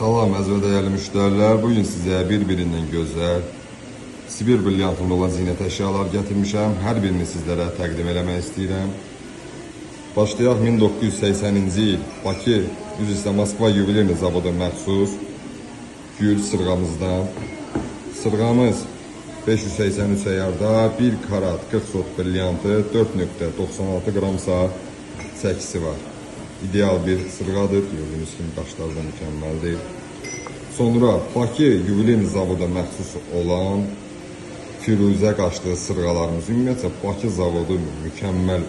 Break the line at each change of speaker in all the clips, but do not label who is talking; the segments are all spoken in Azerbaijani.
Salam əziz və dəyərli müştərilər. Bugün sizə bir-birindən gözəl Sibir brilyantında olan zinət əşyalar gətirmişəm. Hər birini sizlərə təqdim eləmək istəyirəm. Başlayaq 1980-ci il Bakı üzrə Moskva Yuvelirni zavodu məxsus gül sırğamızdan. Sırğamız 583 əyarda 1 karat 40 sot brilyantı 4.96 qramsa çəkisi var. İdeal bir sırğadır. Gördüğünüz kimi qaşları da mükəmməldir. Sonra Bakı Yuvelirni zavoda məxsus olan firuzə qaşlı sırğalarımız. Ümumiyyətlə Bakı zavodu mükəmməl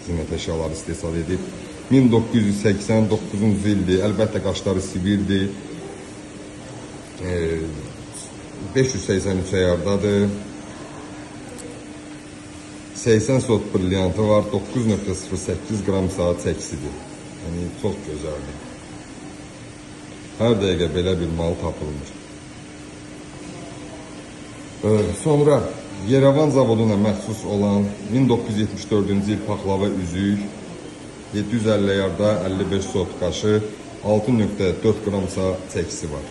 zinət əşyaları istehsal edib. 1989-cu ildir. Əlbəttə qaşları Sibirdir. 583 əyardadır. 80 sot brilyantı var. 9.08 qram saat çəkisidir. Yəni çox gözəldir. Hər dəqiqə belə bir mal tapılmır. Sonra Yerevan zavoduna məxsus olan 1974-cü il paxlava üzük 750 yarda 55 sot qaşı 6.4 qramsa çəkisi var.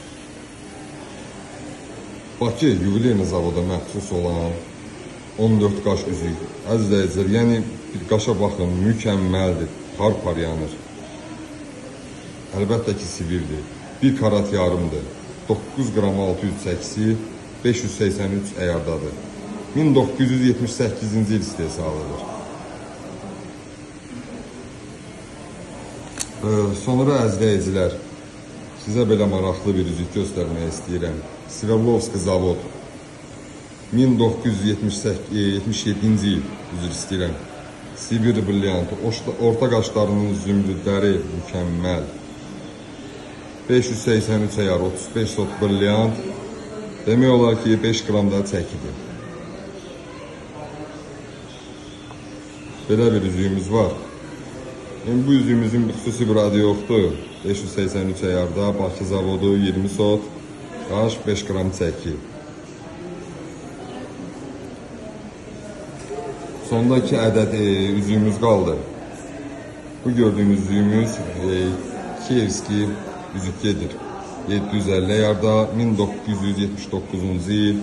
Bakı Yuvelirni zavoda məxsus olan 14 qaş üzük. Əzizləyicilər, yəni bir qaşa baxın, mükəmməldir, par yanır. Əlbəttə ki, Sibirdir. 1 karat yarımdır. 9 qram 600 çəkisi 583 əyardadır. 1978-ci il istehsalıdır. Sonra əzizləyicilər, sizə belə maraqlı bir üzük göstərmək istəyirəm. Sverdlovski zavod 1977-ci il üzr istəyirəm. Sibir brilyantı, orta qaşlarının zümrüdləri mükəmməl. 583 əyar, 35 sot brilyant. Demək olar ki, 5 qramda çəkidir. Belə bir üzüyümüz var. Yəni, bu üzüyümüzün xüsusi bir adı yoxdur. 583 əyarda, Bakı zavodu 20 sot, qaş 5 qram çəki. Sonda 2 ədəd üzüyümüz qaldı. Bu gördüyünüz üzüyümüz Kievski üzükgedir. 750 yarda 1979-cu il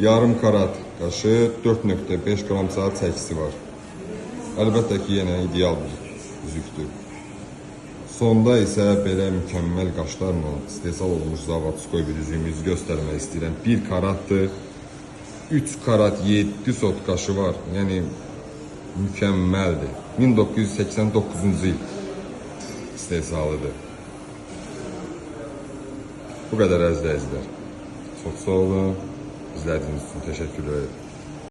yarım karat qaşı 4.5 qram saat çəkisi var. Əlbəttə ki, yenə ideal bir üzükdür. Sonda isə belə mükəmməl qaşlarla istehsal olmuş zavodskoy bir üzüyümüzü göstərmək istəyirəm. 1 karatdır. 3 karat 7 sot qaşı var. Yəni mükəmməldir. 1989-cu il istehsalıdır. Bu qədər əzizləyicilər. Çox sağ olun. İzlədiyiniz üçün təşəkkür ederim.